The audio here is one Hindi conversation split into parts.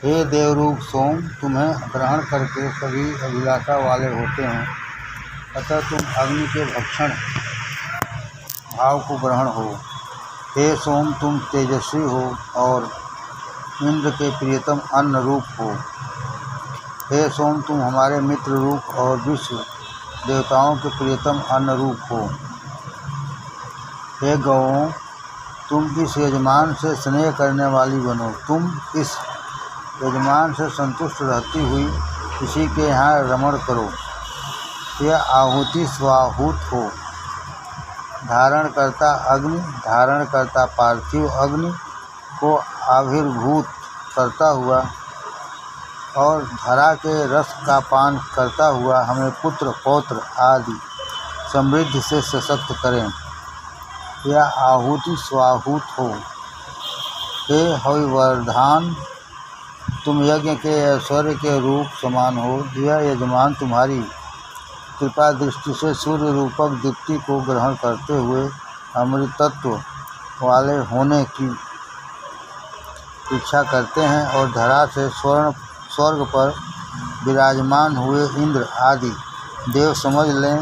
हे देवरूप सोम, तुम्हें ग्रहण करके सभी अभिलाषा वाले होते हैं, अतः तुम अग्नि के भक्षण भाव को ग्रहण हो। हे सोम, तुम तेजस्वी हो और इंद्र के प्रियतम अन्न रूप हो। हे सोम, तुम हमारे मित्र रूप और विश्व देवताओं के प्रियतम अन्न रूप हो। हे गौओं, तुम इस यजमान से स्नेह करने वाली बनो। तुम इस यजमान से संतुष्ट रहती हुई इसी के यहाँ रमण करो। यह आहुति स्वाहूत हो, धारण करता अग्नि, धारण करता पार्थिव अग्नि को आविर्भूत करता हुआ और धरा के रस का पान करता हुआ हमें पुत्र पौत्र आदि समृद्धि से सशक्त करें। यह आहुति स्वाहूत हो। हे हविवर्धान, तुम यज्ञ के ऐश्वर्य के रूप समान हो। यह यजमान तुम्हारी कृपा दृष्टि से सूर्य रूपक दीप्ति को ग्रहण करते हुए अमृतत्व वाले होने की इच्छा करते हैं और धरा से स्वर्ग पर विराजमान हुए इंद्र आदि देव समझ लें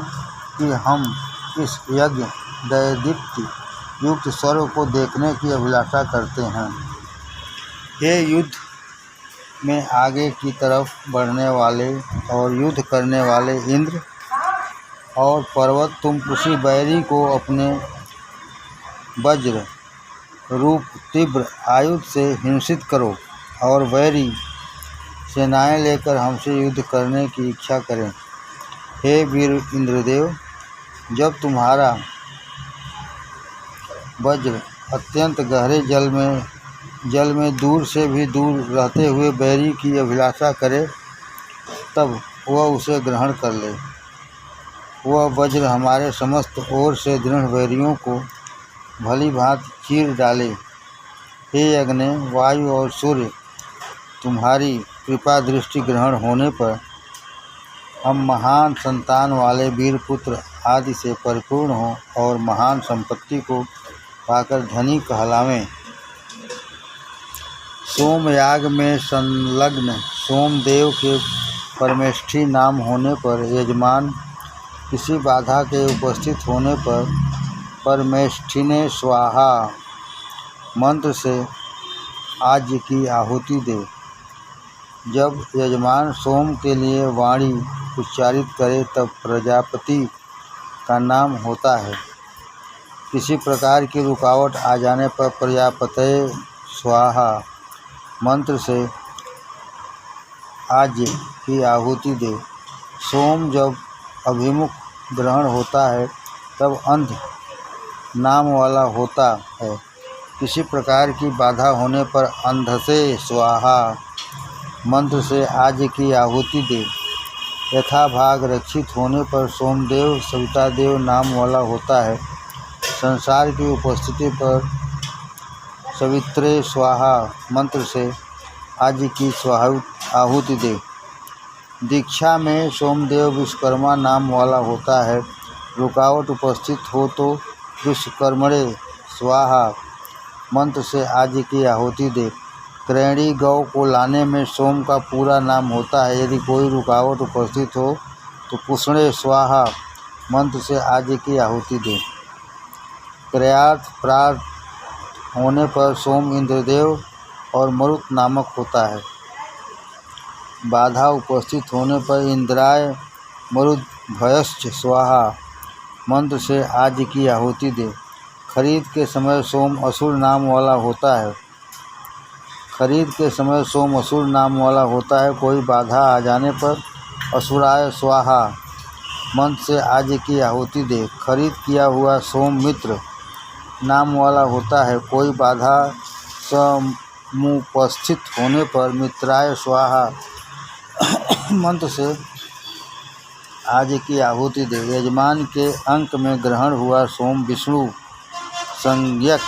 कि हम इस यज्ञ दैदीप्ति युक्त स्वर्ग को देखने की अभिलाषा करते हैं। हे युद्ध में आगे की तरफ बढ़ने वाले और युद्ध करने वाले इंद्र और पर्वत, तुम उसी बैरी को अपने वज्र रूप तीव्र आयुध से हिंसित करो और वैरी सेनाएं लेकर हमसे युद्ध करने की इच्छा करें। हे वीर इंद्रदेव, जब तुम्हारा वज्र अत्यंत गहरे जल में दूर से भी दूर रहते हुए बैरी की अभिलाषा करे, तब वह उसे ग्रहण कर ले। वह वज्र हमारे समस्त ओर से दृढ़ बैरियों को भली भांति चीर डाले। हे अग्नि, वायु और सूर्य, तुम्हारी कृपा दृष्टि ग्रहण होने पर हम महान संतान वाले वीर पुत्र आदि से परिपूर्ण हों और महान संपत्ति को पाकर धनी कहलावें। सोमयाग में संलग्न सोमदेव के परमेष्ठी नाम होने पर यजमान किसी बाधा के उपस्थित होने पर परमेष्ठिने स्वाहा मंत्र से आज्य की आहुति दे। जब यजमान सोम के लिए वाणी उच्चारित करे तब प्रजापति का नाम होता है। किसी प्रकार की रुकावट आ जाने पर प्रजापतये स्वाहा मंत्र से आज्य की आहुति दे। सोम जब अभिमुख ग्रहण होता है तब अंध नाम वाला होता है। किसी प्रकार की बाधा होने पर अंधसे स्वाहा मंत्र से आज्य की आहुति दे। यथाभाग रक्षित होने पर सोमदेव सवितादेव नाम वाला होता है। संसार की उपस्थिति पर सवित्रे स्वाहा मंत्र से आज्य की आहुति दे। दीक्षा में सोमदेव विश्वकर्मा नाम वाला होता है। रुकावट उपस्थित हो तो विश्वकर्मणे स्वाहा मंत्र से आज्य की आहुति दे। क्रैणी गौ को लाने में सोम का पूरा नाम होता है। यदि कोई रुकावट उपस्थित हो तो पुष्णे स्वाहा मंत्र से आज्य की आहुति दे। क्रयार्थ प्राप्त होने पर सोम इंद्रदेव और मरुत नामक होता है। बाधा उपस्थित होने पर इंद्राय मरुद भयश्च स्वाहा मंत्र से आज्य की आहुति दे। खरीद के समय सोम असुर नाम वाला होता है। खरीद के समय सोम असुर नाम वाला होता है। कोई बाधा आ जाने पर असुराय स्वाहा मंत्र से आज्य की आहुति दे। खरीद किया हुआ सोम मित्र नाम वाला होता है। कोई बाधा समुपस्थित होने पर मित्राय स्वाहा मंत्र से आज्य की आहुति दे। यजमान के अंक में ग्रहण हुआ सोम विष्णु संज्ञक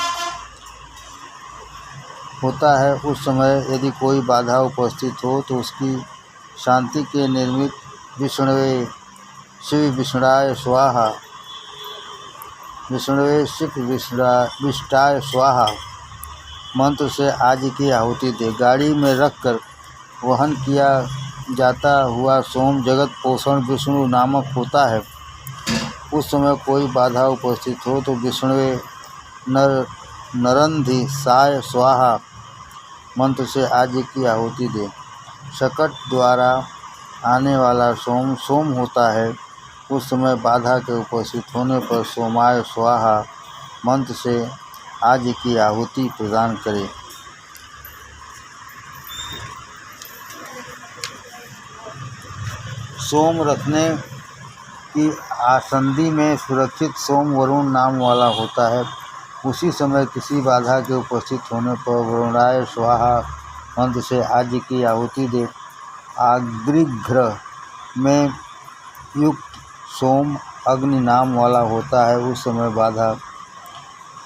होता है। उस समय यदि कोई बाधा उपस्थित हो तो उसकी शांति के निर्मित विष्णुवे शिव विष्णाय स्वाहा विष्णुवे शिव विष्टाय स्वाहा मंत्र से आज्य की आहुति दे। गाड़ी में रखकर वहन किया जाता हुआ सोम जगत पोषण विष्णु नामक होता है। उस समय कोई बाधा उपस्थित हो तो विष्णुवे नरंधि साय स्वाहा मंत्र से आज्य की आहुति दे। शकट द्वारा आने वाला सोम सोम होता है। उस समय बाधा के उपस्थित होने पर सोमाय स्वाहा मंत्र से आज्य की आहुति प्रदान करें। सोम रखने की आसंदी में सुरक्षित सोम वरुण नाम वाला होता है। उसी समय किसी बाधा के उपस्थित होने पर वरुणाय स्वाहा मंत्र से आज्य की आहुति दे। आग्निघ्र में युक्त सोम अग्नि नाम वाला होता है। उस समय बाधा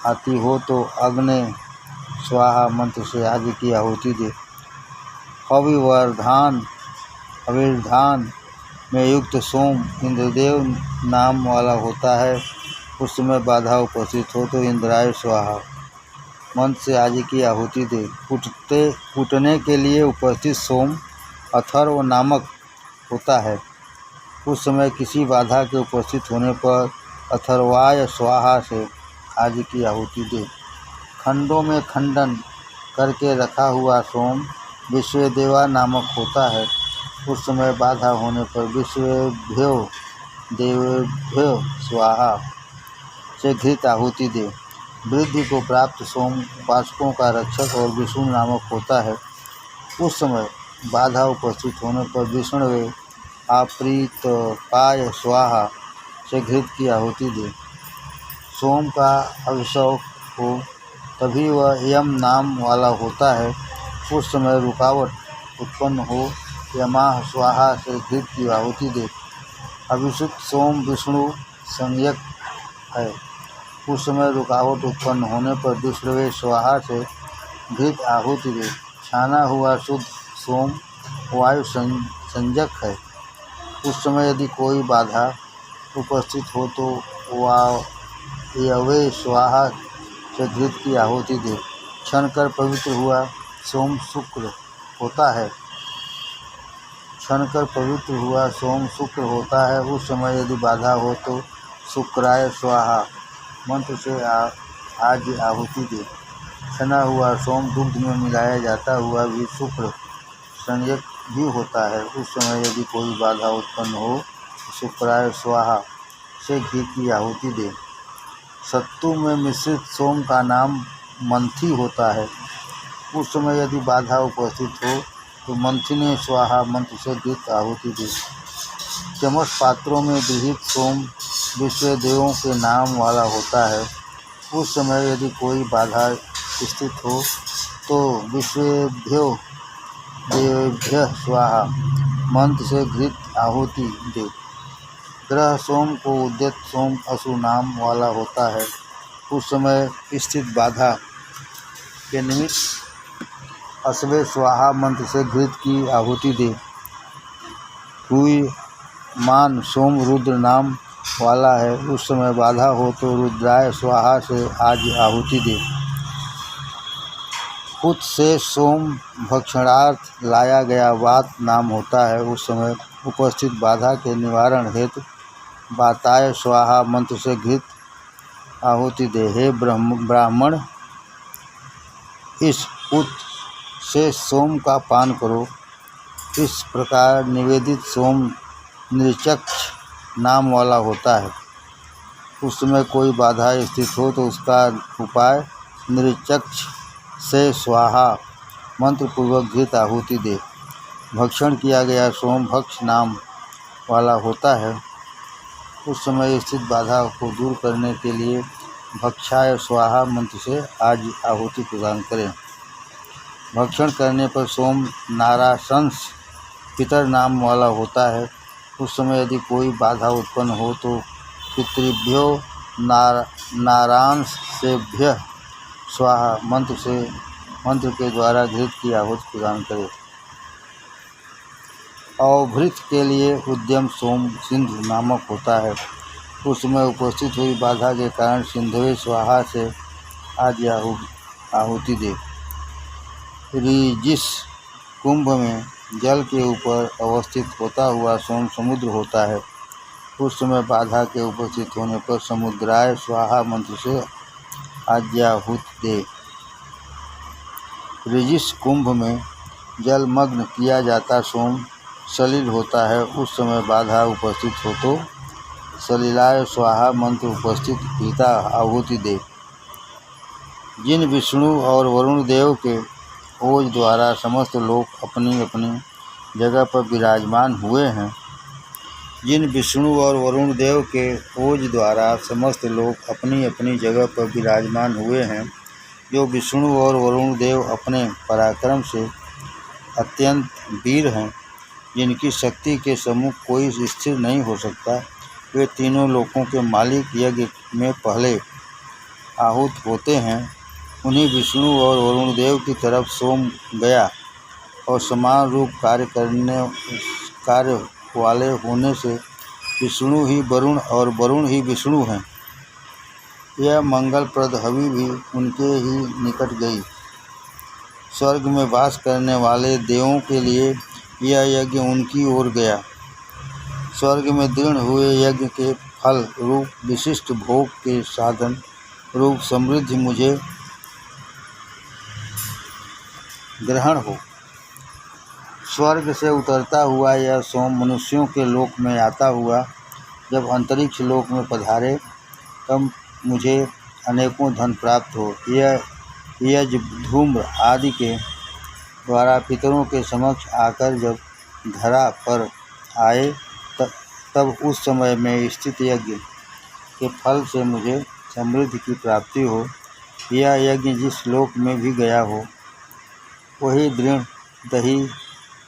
आती हो तो अग्नि स्वाहा मंत्र से आज्य की आहुति दे। अविर्धान में युक्त सोम इंद्रदेव नाम वाला होता है। उस समय बाधा उपस्थित हो तो इंद्राय स्वाहा मंत्र से आज्य की आहुति दे। कूटने के लिए उपस्थित सोम अथर्व नामक होता है। उस समय किसी बाधा के उपस्थित होने पर अथर्वाय स्वाहा से आज्य की आहुति दे। खंडों में खंडन करके रखा हुआ सोम विश्वदेवा नामक होता है। उस समय बाधा होने पर विश्वेभ्यो देवेभ्यो स्वाहा से घृत आहुति दे। वृद्धि को प्राप्त सोम उपासकों का रक्षक और विष्णु नामक होता है। उस समय बाधा उपस्थित होने पर विष्णुवे आप्रीतपाय स्वाहा से घृत की आहुति दे। सोम का अभिषेक हो तभी वह यम नाम वाला होता है। उस समय रुकावट उत्पन्न हो यमाह स्वाहा से घृत की आहुति दे। अभिषिक्त सोम विष्णु संज्ञक है। उस समय रुकावट उत्पन्न होने पर विष्णुवे स्वाहा से घृत आहुति दे। छाना हुआ शुद्ध सोम वायु संज्ञक है। उस समय यदि कोई बाधा उपस्थित हो तो वायवे स्वाहा से घृत की आहुति दे। छन कर पवित्र हुआ सोम शुक्र होता है। छनकर पवित्र हुआ सोम शुक्र होता है। उस समय यदि बाधा हो तो शुक्राय स्वाहा मंत्र से आज्य आहुति दे। छना हुआ सोम दुग्ध में मिलाया जाता हुआ भी शुक्र संज्ञक भी होता है। उस समय यदि कोई बाधा उत्पन्न हो तो शुक्राय स्वाहा से घी की आहुति दे। सत्तू में मिश्रित सोम का नाम मंथी होता है। उस समय यदि बाधा उपस्थित हो तो मंथिने स्वाहा मंत्र से घृत आहुति दे। चमस पात्रों में विहित सोम विश्वदेवों के नाम वाला होता है। उस समय यदि कोई बाधा स्थित हो तो विश्वेभ्यो देवेभ्य स्वाहा मंत्र से घृत आहुति दे। ग्रह सोम को उद्यत सोम असु नाम वाला होता है। उस समय स्थित बाधा के निमित्त अस्वे स्वाहा मंत्र से घृत की आहुति दे। हुई मान सोम रुद्र नाम वाला है। उस समय बाधा हो तो रुद्राय स्वाहा से आज्य आहुति दे। खुद से सोम भक्षणार्थ लाया गया वात नाम होता है। उस समय उपस्थित बाधा के निवारण हेतु वाताय स्वाहा मंत्र से घृत आहुति दे। हे ब्राह्मण, इस पुत से सोम का पान करो। इस प्रकार निवेदित सोम निरचक्ष नाम वाला होता है। उस समय कोई बाधा स्थित हो तो उसका उपाय निरचक्ष से स्वाहा मंत्र पूर्वक घृत आहुति दे। भक्षण किया गया सोम भक्ष नाम वाला होता है। उस समय स्थित बाधा को दूर करने के लिए भक्षाय स्वाहा मंत्र से आज आहुति प्रदान करें। भक्षण करने पर सोम नाराशंस पितर नाम वाला होता है। उस समय यदि कोई बाधा उत्पन्न हो तो पितृभ्यो नारांश सेभ्य स्वाहा मंत्र के द्वारा घृत की आहुति प्रदान करें। अवभृत के लिए उद्यम सोम सिंधु नामक होता है। उस समय उपस्थित हुई बाधा के कारण सिंधवे स्वाहा से आज आहुति दे। ऋजिस कुंभ में जल के ऊपर अवस्थित होता हुआ सोम समुद्र होता है, उस समय बाधा के उपस्थित होने पर समुद्राय स्वाहा मंत्र से आज्ञाहुत दे। ऋजिश कुंभ में जल मग्न किया जाता सोम सलिल होता है, उस समय बाधा उपस्थित हो तो सलिलाय स्वाहा मंत्र उपस्थित पिता आहुति दे। जिन विष्णु और वरुण देव के ओज द्वारा समस्त लोग अपनी अपनी जगह पर विराजमान हुए हैं, जिन विष्णु और वरुण देव के ओज द्वारा समस्त लोग अपनी अपनी जगह पर विराजमान हुए हैं, जो विष्णु और वरुण देव अपने पराक्रम से अत्यंत वीर हैं, जिनकी शक्ति के सम्मुख कोई स्थिर नहीं हो सकता, वे तीनों लोकों के मालिक यज्ञ में पहले आहूत होते हैं। उन्हीं विष्णु और वरुण देव की तरफ सोम गया और समान रूप कार्य वाले होने से विष्णु ही वरुण और वरुण ही विष्णु हैं। यह मंगलप्रद हवि भी उनके ही निकट गई। स्वर्ग में वास करने वाले देवों के लिए यह यज्ञ उनकी ओर गया। स्वर्ग में दृढ़ हुए यज्ञ के फल रूप विशिष्ट भोग के साधन रूप समृद्धि मुझे ग्रहण हो। स्वर्ग से उतरता हुआ यह सोम मनुष्यों के लोक में आता हुआ जब अंतरिक्ष लोक में पधारे, तब मुझे अनेकों धन प्राप्त हो। यह यज धूम्र आदि के द्वारा पितरों के समक्ष आकर जब धरा पर आए, तब उस समय में स्थित यज्ञ के फल से मुझे समृद्धि की प्राप्ति हो। यह यज्ञ जिस लोक में भी गया हो, वही दृढ़ दही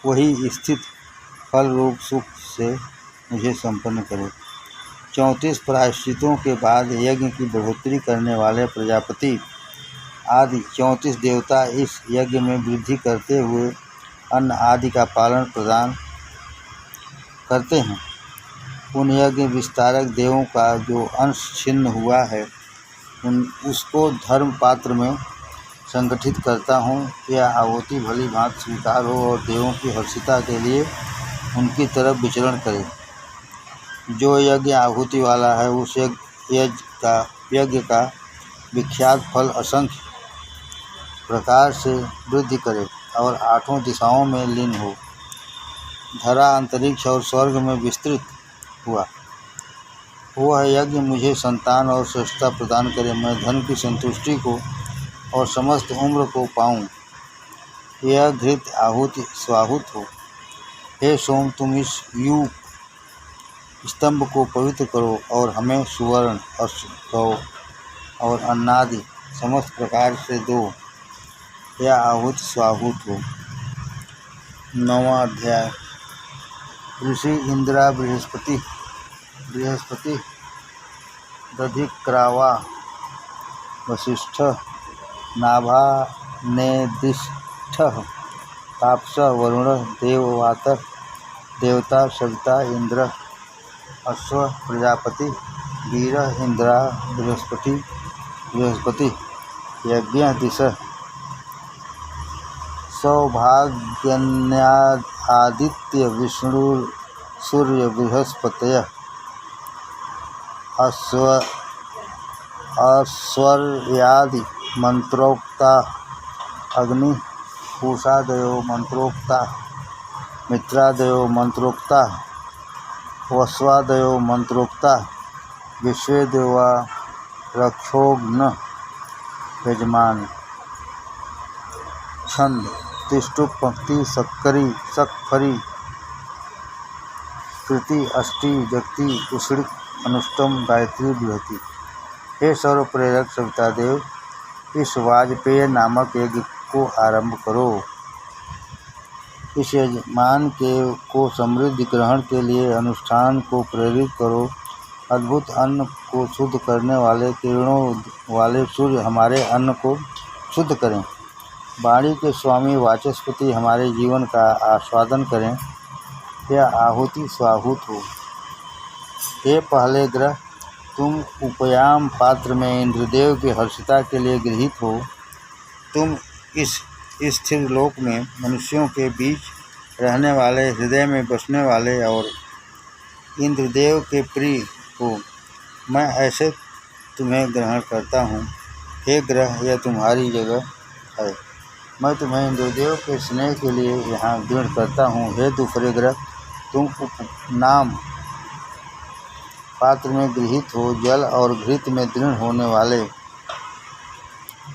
वही स्थित फल रूप सुख से मुझे संपन्न करे। 34 प्रायश्चितों के बाद यज्ञ की बढ़ोतरी करने वाले प्रजापति आदि 34 देवता इस यज्ञ में वृद्धि करते हुए अन्न आदि का पालन प्रदान करते हैं। उन यज्ञ विस्तारक देवों का जो अंश छिन्न हुआ है, उसको धर्म पात्र में संगठित करता हूँ। यह आहुति भली भांति स्वीकार हो और देवों की हर्षिता के लिए उनकी तरफ विचरण करे। जो यज्ञ आहुति वाला है, उस यज्ञ का विख्यात फल असंख्य प्रकार से वृद्धि करे और 8 दिशाओं में लीन हो। धरा, अंतरिक्ष और स्वर्ग में विस्तृत हुआ। वह यज्ञ मुझे संतान और श्रेष्ठता प्रदान करे, मैं धन की संतुष्टि को और समस्त उम्र को पाऊँ। यह घृत आहुति स्वाहुत हो। हे सोम, तुम इस युग स्तंभ को पवित्र करो और हमें सुवर्ण और अन्नादि समस्त प्रकार से दो। यह आहुत स्वाहुत हो। 9वां अध्याय। ऋषि इंद्रा बृहस्पति दधिक्रावा वसिष्ठ नाभा नेदिष्ठ तापस वरुण देववातर देवता सविता इंद्र अश्व प्रजापति वीर इंद्रा बृहस्पति यज्ञ दिश सौभाग्यन्यादित्य विष्णु सूर्य बृहस्पतय अस्वर्यादि मंत्रोक्ता अग्नि पूषादयो मंत्रोक्ता मित्रादयो मंत्रोक्ता वस्वादयो मंत्रोक्ता विश्वे देवा रक्षोघ्न यजमान। छंद। तिष्टुप पंक्ति सक्फरी कृति अष्टि जगति उषिक अनुष्टम गायत्री बृहति। हे सर्व प्रेरक सविता देव, इस वाजपेय नामक यज्ञ को आरंभ करो। इस यजमान को समृद्धि ग्रहण के लिए अनुष्ठान को प्रेरित करो। अद्भुत अन्न को शुद्ध करने वाले किरणों वाले सूर्य हमारे अन्न को शुद्ध करें। वाणी के स्वामी वाचस्पति हमारे जीवन का आस्वादन करें। यह आहुति स्वाहुत हो। हे पहले ग्रह, तुम उपयाम पात्र में इंद्रदेव की हर्षिता के लिए गृहीत हो। तुम इस स्थिर लोक में मनुष्यों के बीच रहने वाले, हृदय में बसने वाले और इंद्रदेव के प्रिय हो, मैं ऐसे तुम्हें ग्रहण करता हूँ। हे ग्रह, यह तुम्हारी जगह है। मैं तुम्हें इंद्रदेव के स्नेह के लिए यहाँ दृढ़ करता हूँ। हे दूसरे ग्रह, तुम उपनाम पात्र में गृहीत हो, जल और घृत में दृढ़ होने वाले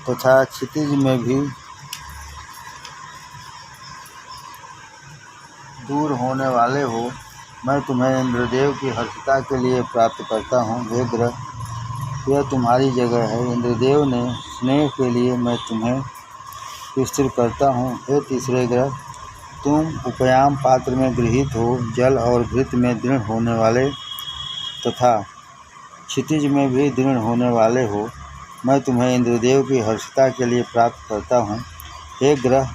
तथा क्षितिज में भी दूर होने वाले हो। मैं तुम्हें इंद्रदेव की हर्षता के लिए प्राप्त करता हूँ। हे ग्रह, यह तुम्हारी जगह है। इंद्रदेव ने स्नेह के लिए मैं तुम्हें स्थिर करता हूँ। हे तीसरे ग्रह, तुम उपयाम पात्र में गृहीत हो, जल और घृत में दृढ़ होने वाले तथा क्षितिज में भी दृढ़ होने वाले हो। मैं तुम्हें इंद्रदेव की हर्षता के लिए प्राप्त करता हूँ। हे ग्रह,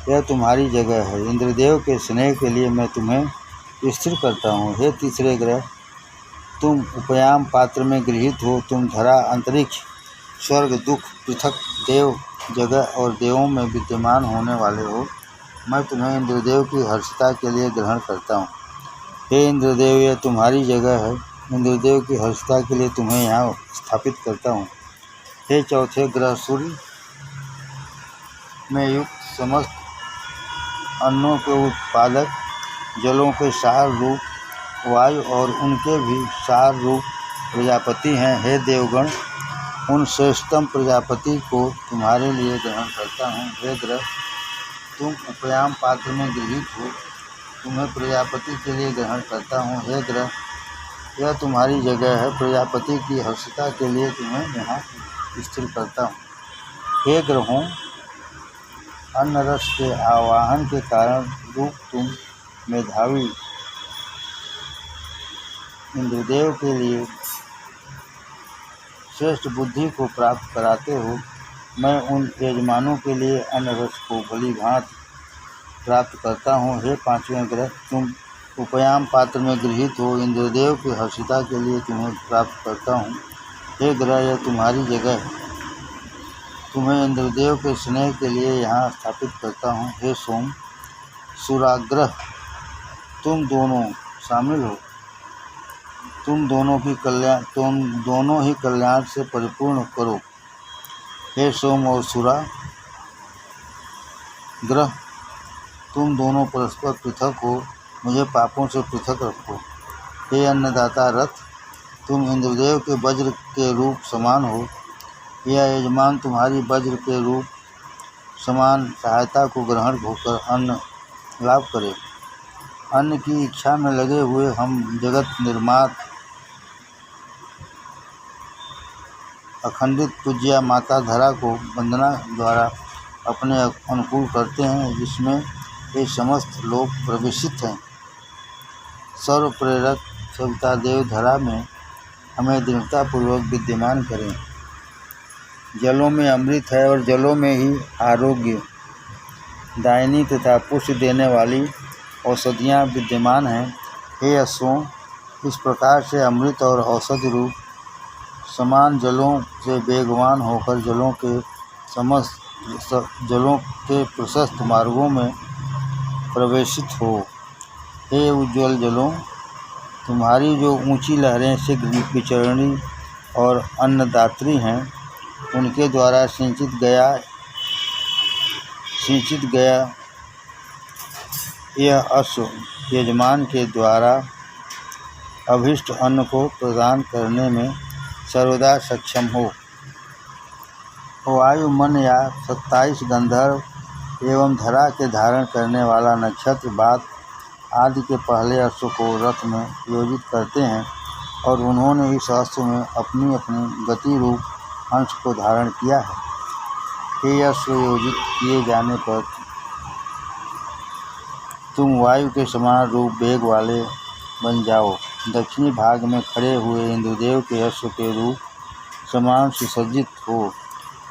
यह तुम्हारी जगह है। इंद्रदेव के स्नेह के लिए मैं तुम्हें स्थिर करता हूँ। हे तीसरे ग्रह, तुम उपयाम पात्र में गृहीत हो, तुम धरा, अंतरिक्ष, स्वर्ग, दुख, पृथक, देव जगह और देवों में विद्यमान होने वाले हो। मैं तुम्हें इंद्रदेव की हर्षता के लिए ग्रहण करता हूँ। हे इंद्रदेव, यह तुम्हारी जगह है। इंद्रदेव की हर्षता के लिए तुम्हें यहाँ स्थापित करता हूँ। हे चौथे ग्रह, सूर्य में युक्त समस्त अन्नों के उत्पादक, जलों के सार रूप वायु और उनके भी सार रूप प्रजापति हैं। हे देवगण, उन श्रेष्ठतम प्रजापति को तुम्हारे लिए ग्रहण करता हूँ। हे ग्रह, तुम उपयाम पात्र में गृहीत हो, तुम्हें प्रजापति के लिए ग्रहण करता हूँ। हे ग्रह, यह तुम्हारी जगह है। प्रजापति की हर्षता के लिए तुम्हें यहाँ स्थिर करता हूँ। हे ग्रहों, अन्न रस के आवाहन के कारण रूप तुम मेधावी इंद्रदेव के लिए श्रेष्ठ बुद्धि को प्राप्त कराते हो। मैं उन यजमानों के लिए अन्न रस को भली भांति प्राप्त करता हूँ। हे पांचवें ग्रह, तुम उपयाम पात्र में गृहीत हो, इंद्रदेव की हर्षता के लिए तुम्हें प्राप्त करता हूँ। हे ग्रह, यह तुम्हारी जगह है। तुम्हें इंद्रदेव के स्नेह के लिए यहाँ स्थापित करता हूँ। हे सोम, सुराग्रह, तुम दोनों शामिल हो, तुम दोनों ही कल्याण से परिपूर्ण करो। हे सोम और सुरा ग्रह, तुम दोनों परस्पर पृथक हो, मुझे पापों से पृथक रखो। हे अन्नदाता रथ, तुम इंद्रदेव के वज्र के रूप समान हो। यह यजमान तुम्हारी वज्र के रूप समान सहायता को ग्रहण होकर अन्न लाभ करे। अन्न की इच्छा में लगे हुए हम जगत निर्मात अखंडित पूज्या माता धरा को वंदना द्वारा अपने अनुकूल करते हैं, जिसमें ये समस्त लोग प्रवेशित हैं। सर्व प्रेरक सविता देव धरा में हमें दृढ़तापूर्वक विद्यमान करें। जलों में अमृत है और जलों में ही आरोग्य दायिनी तथा पुष्टि देने वाली औषधियाँ विद्यमान हैं। हे अश्वों, इस प्रकार से अमृत और औषधि रूप समान जलों से वेगवान होकर जलों के प्रशस्त मार्गों में प्रवेशित हो। हे उज्ज्वल जलों, तुम्हारी जो ऊंची लहरें शीघ्र विचरणी और अन्नदात्री हैं, उनके द्वारा सिंचित गया यह अश्व यजमान के द्वारा अभीष्ट अन्न को प्रदान करने में सर्वदा सक्षम हो। वायु, मन या 27 गंधर्व एवं धरा के धारण करने वाला नक्षत्र बात आदि के पहले अश्व को रथ में योजित करते हैं और उन्होंने इस अश्व में अपनी अपनी गति रूप अंश को धारण किया है। हे अश्व योजित किए जाने पर तुम वायु के समान रूप वेग वाले बन जाओ। दक्षिणी भाग में खड़े हुए इंद्रदेव के अश्व के रूप समान सुसज्जित हो।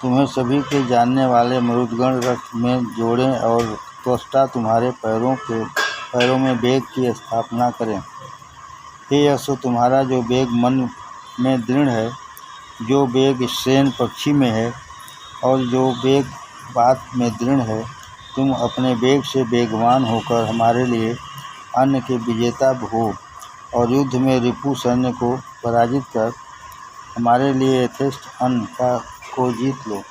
तुम्हें सभी के जानने वाले मरुदगण रथ में जोड़ें और त्वष्टा तुम्हारे पैरों में वेग की स्थापना करें। हे अश्व, तुम्हारा जो वेग मन में दृढ़ है, जो वेग श्रेण पक्षी में है और जो वेग बात में दृढ़ है, तुम अपने वेग से वेगवान होकर हमारे लिए अन्न के विजेता हो और युद्ध में रिपु सैन्य को पराजित कर हमारे लिए यथेष्ट अन्न को जीत लो।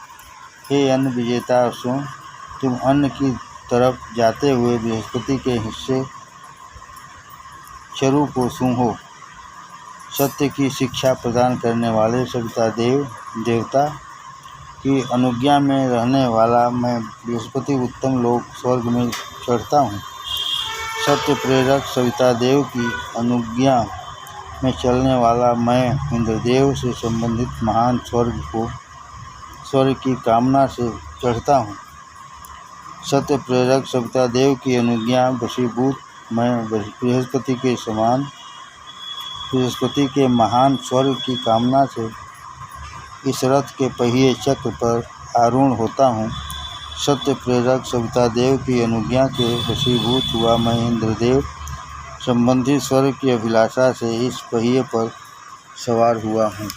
हे अन्न विजेता अश्वों, तुम अन्न की तरफ जाते हुए बृहस्पति के हिस्से चरु को सूंघो। सत्य की शिक्षा प्रदान करने वाले सविता देवता की अनुज्ञा में रहने वाला मैं बृहस्पति उत्तम लोक स्वर्ग में चढ़ता हूँ। सत्य प्रेरक सविता देव की अनुज्ञा में चलने वाला मैं इंद्रदेव से संबंधित महान स्वर्ग की कामना से चढ़ता हूँ। सत्य प्रेरक सविता देव की अनुज्ञा वशीभूत मैं बृहस्पति के महान स्वर्ग की कामना से इस रथ के पहिए चक्र पर आरूढ़ होता हूँ। सत्य प्रेरक सविता देव की अनुज्ञा के वशीभूत हुआ मैं इंद्रदेव संबंधी स्वर्ग की अभिलाषा से इस पहिए पर सवार हुआ हूँ।